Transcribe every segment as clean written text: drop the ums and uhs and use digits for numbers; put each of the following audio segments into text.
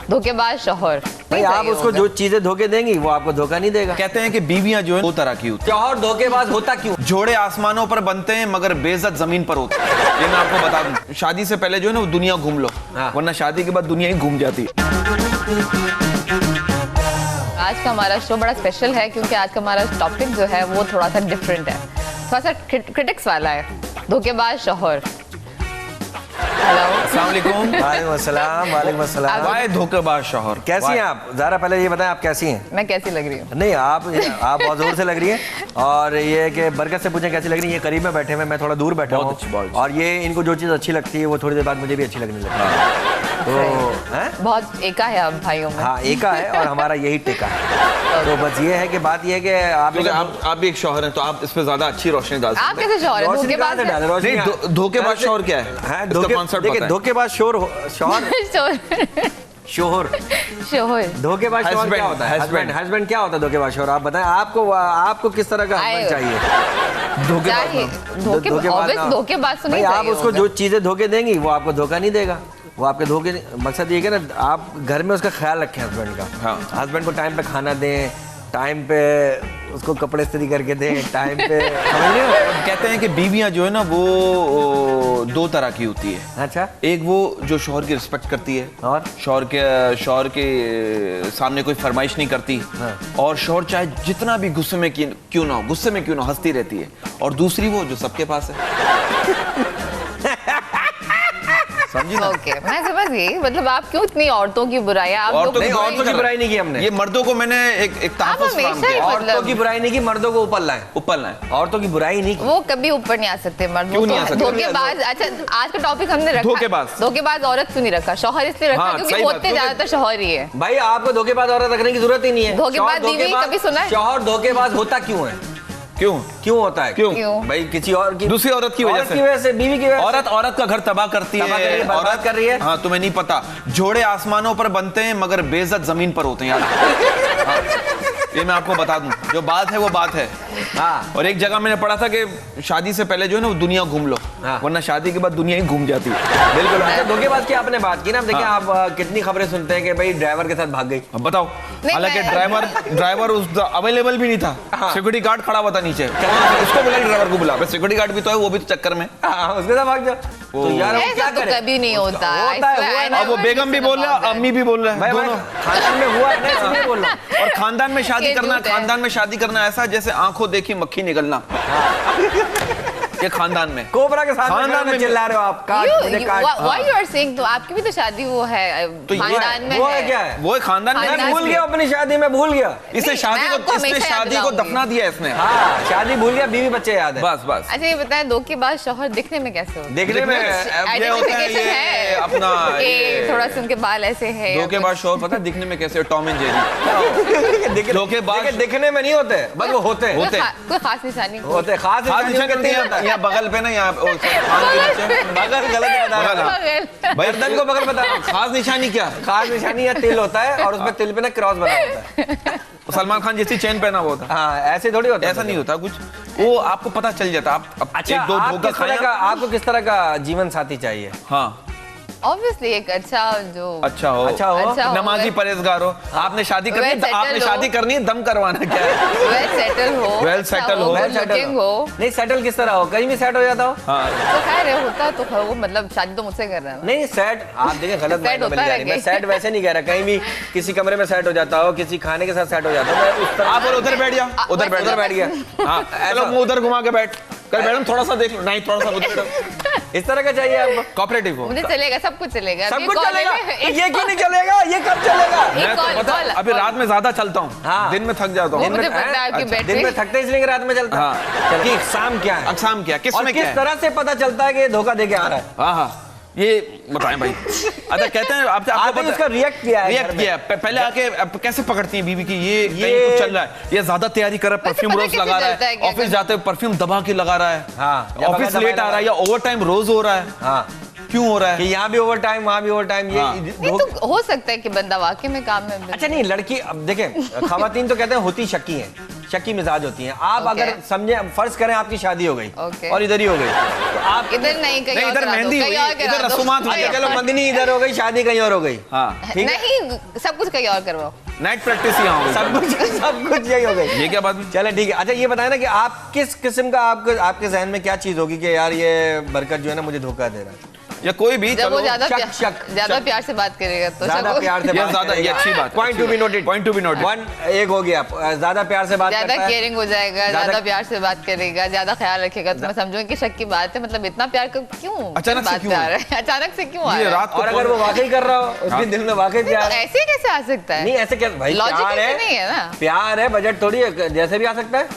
धोखेबाज शौहर। भाई आप उसको जो चीजें धोखे देंगी वो आपको धोखा नहीं देगा। कहते हैं कि बीवियां जो है दो तरह की होती हैं। शौहर धोखेबाज होता क्यों? जोड़े आसमानों पर बनते हैं मगर बेइज्जत जमीन पर होते हैं। ये मैं आपको बता दूं, शादी से पहले जो है ना वो दुनिया घूम लो, वरना शादी के बाद दुनिया ही घूम जाती है। आज का हमारा शो बड़ा स्पेशल है क्योंकि आज का हमारा टॉपिक जो है वो थोड़ा सा डिफरेंट है, थोड़ा सा क्रिटिक्स वाला है। धोखेबाज शौहर। हेलो, अस्सलाम वालेकुम। वालेकुम अस्सलाम। वालेकुम अस्सलाम। वाह धोखेबाज शौहर। कैसी हैं आप? जरा पहले ये बताएं आप कैसी हैं? मैं कैसी लग रही हूँ? नहीं आप बहुत जोर से लग रही हैं। और ये कि बरकत से पूछें कैसी लग रही है। ये करीब में बैठे हुए, मैं थोड़ा दूर बैठा हूँ। और ये इनको जो चीज़ अच्छी लगती है वो थोड़ी देर बाद मुझे भी अच्छी लगने लगती है। तो बहुत एका है आप भाइयों में। हाँ एका है और हमारा यही टेका है। तो बस ये है कि बात ये है कि आप भी एक शौहर हैं तो आप इस पे ज्यादा अच्छी रोशनी डाल सकते हैं। आप कैसे शौहर हैं? धोखेबाज नहीं, धोखेबाज शौहर क्या है? देखिए धोखेबाज शौहर धोखेबाज शौहर क्या होता है? हस्बैंड क्या होता है धोखेबाज शौहर? आप बताएं, आपको किस तरह का हस्बैंड चाहिए? धोखेबाज तो नहीं। आप उसको जो चीजें धोखे देंगी वो आपको धोखा नहीं देगा। वो आपके धोखे, मकसद ये है ना आप घर में उसका ख्याल रखें हस्बैंड का। हाँ। हस्बैंड को टाइम पे खाना दें, टाइम पे उसको कपड़े इस्त्री करके दें, टाइम पे। कहते हैं कि बीवियां जो है ना वो दो तरह की होती है। अच्छा। एक वो जो शौहर की रिस्पेक्ट करती है और शौहर के सामने कोई फरमाइश नहीं करती। हाँ। और शौहर चाहे जितना भी गुस्से में क्यों ना हो हंसती रहती है। और दूसरी वो जो सबके पास है। ओके, मैं समझ गई। मतलब आप क्यों इतनी औरतों की बुराई? औरतों की बुराई नहीं की हमने। ये मर्दों को मैंने एक तहफ़्फ़ुज़ फराहम किया। औरतों की बुराई नहीं की, मर्दों को ऊपर लाएं। औरतों की बुराई नहीं की। वो कभी ऊपर नहीं आ सकते मर्द। क्यों नहीं आ सकते? धोखेबाज। अच्छा, आज का टॉपिक हमने रखा धोखेबाज औरत क्यों नहीं रखा? शौहर इसलिए रखा क्योंकि होते ज्यादातर शौहर ही है। भाई आपको धोखेबाज औरत रखने की जरूरत ही नहीं है। धोखेबाज बीवी कभी सुना है? शौहर धोखेबाज होता क्यों है? क्यों होता है? क्यों? भाई किसी और की, दूसरी औरत की वजह से, बीवी की वजह से। औरत का घर तबाह करती है, औरत कर रही है। हाँ, तुम्हें नहीं पता, जोड़े आसमानों पर बनते हैं मगर बेइज्जत जमीन पर होते हैं यार। हाँ, ये मैं आपको बता दूं, जो बात है वो बात है। हाँ। और एक जगह मैंने पढ़ा था कि शादी से पहले जो है ना वो दुनिया घूम लो, वरना शादी के बाद दुनिया ही घूम जाती है। बिल्कुल। अच्छा, धोखेबाज की आपने बात की ना, देखिए आप कितनी खबरें सुनते हैं कि भाई ड्राइवर के साथ भाग गई। अब बताओ, हालांकि ड्राइवर उस अवेलेबल भी नहीं था। सिक्योरिटी गार्ड खड़ा हुआ था नीचे, उसको बुला, ड्राइवर को बुला। सिक्योरिटी गार्ड भी तो है, वो भी तो चक्कर में उसके साथ भाग जाओ। तो यार वो क्या करे? कभी नहीं होता। अब वो बेगम भी बोल रहा है, अम्मी भी बोल रहा है, दोनों खानदान में हुआ है, इसलिए बोल रहा हूं। और खानदान में शादी करना ऐसा जैसे आंखों देखी मक्खी निकलना। ये खानदान में कोबरा के साथ खानदान में चिल्ला रहे हो आप। Why you are saying? तो आपकी भी तो शादी वो है खानदान में। वो है क्या है? वो खानदान में। मैं भूल गया अपनी शादी में, भूल गया। इसने शादी को दफना दिया इसने। हाँ, शादी भूल गया, बीवी बच्चे याद है। बस। अच्छा ये बताएं, धोखेबाज शौहर दिखने में कैसे होता है? देखने में ये होता है, ये अपना थोड़ा से उनके बाल ऐसे है। धोखेबाज शौहर पता है दिखने में कैसे? Tom and Jerry. धोखेबाज दिखने में नहीं होते, बस वो होते हैं। कोई खास निशानी होते, खास निशानी यहाँ बगल पे ना, यहाँ बगल गलत बता रहा भाई, गर्दन को बगल बता रहा। खास निशानी क्या? खास निशानी या तिल होता है और उसमें तिल पे ना क्रॉस बना होता है। सलमान खान जैसी चेन पहना हुआ होता। हाँ, ऐसे थोड़ी होता है। ऐसा नहीं होता कुछ, वो आपको पता चल जाता। आप अच्छा, एक दो धोखा खाया। आपको किस तरह का जीवन साथी चाहिए? हाँ, ऑब्वियसली एक अच्छा हो, नमाजी परहेजगार हो। आपने शादी करनी है, दम करवाना क्या है? वेल सेटल हो। नहीं, सेटल किस तरह हो? कहीं भी सेट हो जाता हो। तो खैर होता तो वो, मतलब शादी तो मुझसे कर रहा है। नहीं सेट, आप देखिए गलत माइंड में मिल जा रही है। मैं सेट वैसे नहीं कह रहा, कहीं भी किसी कमरे में सेट हो जाता हो, किसी खाने के साथ सेट हो जाता हो। आप उधर बैठ गया, उधर बैठ गया। हाँ, चलो मुंह उधर घुमा के बैठ कर, मैडम थोड़ा सा देख लो। नहीं, थोड़ा सा उधर। इस तरह का चाहिए आपको? कोऑपरेटिव हो। मुझे चलेगा, सब कुछ चलेगा। सब कुछ चलेगा। ये क्यों नहीं चलेगा? ये कब चलेगा? मैं तो पता अभी रात में ज्यादा चलता हूँ। हाँ। दिन में थक जाता हूँ। दिन में थकते इसलिए रात में चलता है। कि अक़साम क्या है? अक़साम क्या, किस तरह से पता चलता है कि धोखा दे के आ रहा है? हाँ, ये बताएं भाई। अच्छा, कहते हैं आपको उसका रिएक्ट किया है? पहले आके कैसे पकड़ती हैं बीवी की? ये कुछ चल रहा है, ये ज्यादा तैयारी कर रहा है, परफ्यूम रोज लगा रहा है, ऑफिस जाते हुए परफ्यूम दबा के लगा रहा है, ऑफिस लेट आ रहा है, या ओवर टाइम रोज हो रहा है। क्यों हो रहा है? यहाँ भी ओवर टाइम, वहाँ भी ओवर टाइम। ये तो हो सकता है कि बंदा वाकई में काम में। अच्छा नहीं, लड़की अब देखें, खवातीन तो कहते हैं होती शकी है। शक्की मिजाज होती हैं। आप Okay. अगर समझे, फर्ज करें आपकी शादी हो गई Okay. और इधर ही हो गई, तो आप इधर नहीं, कहीं नहीं, और इधर करा दो, मेहंदी कहीं हुई, और करा इधर दो। रस्मात हुई। अच्छा, चलो मंगनी इधर हो गई, शादी कहीं और हो गई। हाँ, ठीक है, नहीं, सब कुछ कहीं और करवाओ। नाइट प्रैक्टिस यहाँ हो सब कुछ यही हो गई। ये क्या बात हुई? चले ठीक है। अच्छा ये बताए ना कि आप किस किस्म का, आपके जहन में क्या चीज होगी कि यार ये बरकत जो है ना मुझे धोखा दे रहा है, या कोई भी, जब वो चलो ज्यादा प्यार से बात करेगा तो ज्यादा शक प्यार से ये बात ज्यादा, ये करेगा। अच्छी बात है। Point to be noted, point to be noted. One एक हो गया, ज्यादा प्यार से बात ज्यादा करता है, केयरिंग हो जाएगा, ज्यादा प्यार से बात करेगा, ज्यादा ख्याल रखेगा, तो मैं समझूंगी कि शक की बात है। मतलब इतना प्यार क्यों अचानक से बात क्यों पे आ है? रहा है? अचानक से क्यों आ ये रहा है? रात को और अगर वो वाकई कर रहा हो, उसके दिल में वाकई तो प्यार है। ऐसे कैसे आ सकता है? नहीं ऐसे क्या भाई, लॉजिक प्यार ऐसे है, नहीं है ना। प्यार है, बजट थोड़ी है, जैसे भी आ सकता है।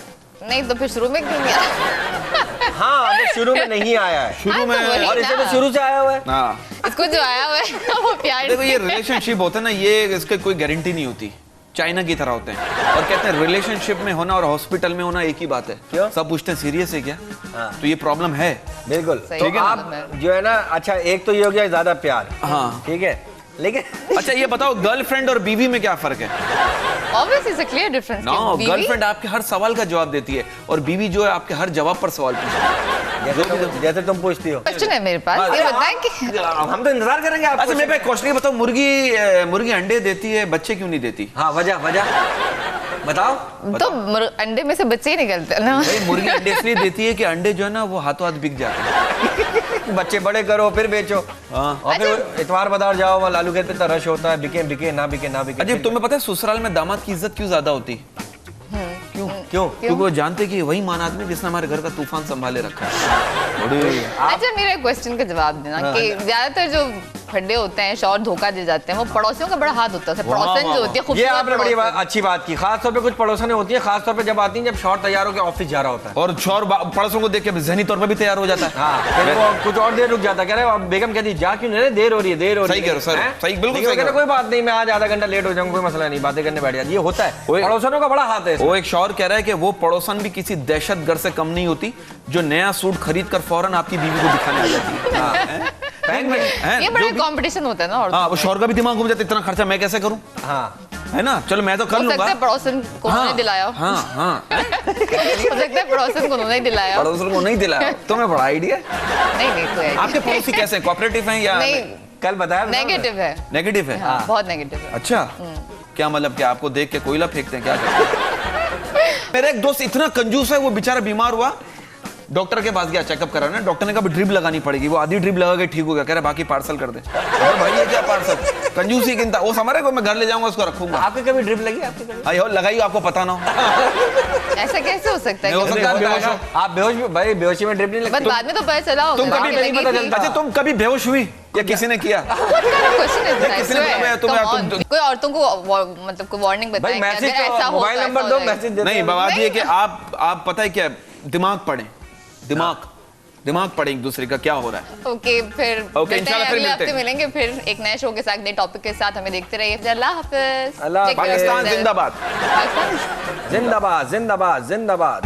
नहीं तो फिर शुरू में क्यों नहीं आया? हाँ अगर शुरू में नहीं आया है, शुरू हाँ, में, तो वही और इसे ना। तो शुरू से आया हुआ है। हाँ, इसको जो आया हुआ है वो प्यार देखो ये नहीं है। रिलेशनशिप होता है ना, ये इसके कोई गारंटी नहीं होती, चाइना की तरह होते हैं। और कहते हैं रिलेशनशिप में होना और हॉस्पिटल में होना एक ही बात है। क्यों? सब पूछते हैं सीरियस है क्या? हाँ। तो ये प्रॉब्लम है। बिल्कुल। सही तो है, आप मतलब है। जो है ना, अच्छा एक तो ये हो गया ज्यादा प्यार, हाँ। ठीक है, लेकिन अच्छा ये बताओ, गर्लफ्रेंड और बीवी में क्या फर्क है? Obviously, it's a clear difference. No, कि बीवी- गर्लफ्रेंड आपके हर सवाल का जवाब देती है और बीवी जो है आपके हर जवाब पर सवाल पूछती है। जैसे तुम पूछती हो। क्वेश्चन है मेरे पास, ये बताएं कि हम तो इंतजार करेंगे आप। अच्छा मेरे पे क्वेश्चन बताओ, मुर्गी अंडे देती है, बच्चे क्यों नहीं देती? हाँ वजह बताओ। तो अंडे में से बच्चे ही निकलते हैं ना। भाई मुर्गी अंडे इसलिए देती है कि अंडे जो है ना वो हाथों हाथ बिक जाते हैं। बच्चे बड़े करो फिर बेचो, हाँ। और फिर इतवार बाजार जाओ, वहाँ लालू खेत पे इतना रश होता है, बिके बिके ना बिके ना बिके। अजय तुम्हें पता है ससुराल में दामाद की इज्जत क्यों ज्यादा होती? क्यों? क्योंकि वो जानते कि वही मान आदमी जिसने हमारे घर का तूफान संभाले रखा है। बड़े अच्छा मेरे क्वेश्चन का जवाब देना कि ज्यादातर जो फड्डे होते हैं, शौहर धोखा दे जाते हैं, वो पड़ोसियों का बड़ा हाथ होता है। पड़ोसन जो होती है, ये खूबसूरत आपने बड़ी पड़ोसन। अच्छी बात की। खास तौर पे कुछ पड़ोसन होती है, खास तौर पे जब आती हैं, जब शौहर तैयार होकर ऑफिस जा रहा होता है, और शौहर पड़ोसों को देख के जहनी तौर पर भी तैयार हो जाता है। हाँ फिर वो कुछ और देर रुक जाता है, कह रहे अब बेगम कहती जा क्यों नहीं रहे, देर हो रही है, देर हो रही है। सही कह रहे हो, सर, हैं? सही, बिल्कुल लेकिन सही वो कहते कह रहे हो। कोई बात नहीं, मैं आज आधा घंटा लेट हो जाऊंगा, कोई मसला नहीं, बातें करने बैठ जाती। ये होता है, ओए। पड़ोसनों का बड़ा हाथ है इसमें। वो एक शौहर कह रहा है कि वो पड़ोसन भी किसी दहशतगर्द से कम नहीं होती जो नया सूट खरीद कर फौरन आपकी बीवी को दिखाने आ जाती है। हैं? बैंक में हैं? ये जो बड़ा भी- कंपटीशन होता है ना। और हाँ, वो शौहर का भी दिमाग घूम जाता है, इतना खर्चा मैं कैसे करूं, हाँ है ना? चलो मैं तो कर हो सकता लूंगा। है पड़ोसन को उन्होंने दिलाया हो। हाँ हाँ, हो सकता है पड़ोसन को उन्होंने दिलाया हो। पड़ोसन को नहीं दिलाया, तुम्हें बड़ा आइडिया। नहीं कोई idea आपके पड़ोसी कैसे हैं, कोऑपरेटिव हैं या नहीं, कल बताया था ना? नेगेटिव है। नेगेटिव है? हाँ, बहुत नेगेटिव है। अच्छा, क्या मतलब, क्या आपको देख के कोयला फेंकते हैं, क्या करते हैं? मेरा एक दोस्त इतना कंजूस है, वो बेचारा बीमार हुआ, डॉक्टर के पास गया चेकअप कराना, डॉक्टर ने कहा ड्रिप लगानी पड़ेगी, वो आधी ड्रिप लगा के ठीक हो गया, कह रहा बाकी पार्सल कर दे। अरे भाई ये क्या पार्सल, कंजूसी किंता, वो समझ रहे को मैं घर ले जाऊंगा, उसको रखूंगा। आपके कभी ड्रिप लगी? आपके कभी? आई हो लगाई, आपको पता ना हो। ऐसा कैसे हो सकता है? नहीं हो कि- सकता, आप बेहोश हो। आप बेहोश भी, भाई बेहोशी में ड्रिप नहीं बट लगती। बाद में तो पता चला होगा तुम कभी कि नहीं लगी पता थी। चलता। अच्छा तुम कभी बेहोश हुई या किसी ने किया? What kind of question is that? किसी ने Swear. बताया तुम्हें- Come on. तुम- कोई औरतों को मतलब कोई वार्निंग बताए भाई कि मैसेज अगर ऐसा हो मोबाइल तो नंबर ऐसा दो, हो जाएगा। मैसेज देते नहीं हैं। बात ये नहीं। कि आप पता है क्या, दिमाग पढ़ें, दिमाग पढ़ें एक दूसरे का क्या हो रहा है। ओके फिर ओके, मिलते हैं, इंशाल्लाह फिर अगले मिलते हफ्ते हैं। मिलेंगे फिर एक नए शो के साथ, नए टॉपिक के साथ। हमें देखते रहिए। अल्लाह हाफिज। अल्लाह Take care of Pakistan yourself. जिंदाबाद। पाकिस्तान जिंदाबाद जिंदाबाद जिंदाबाद।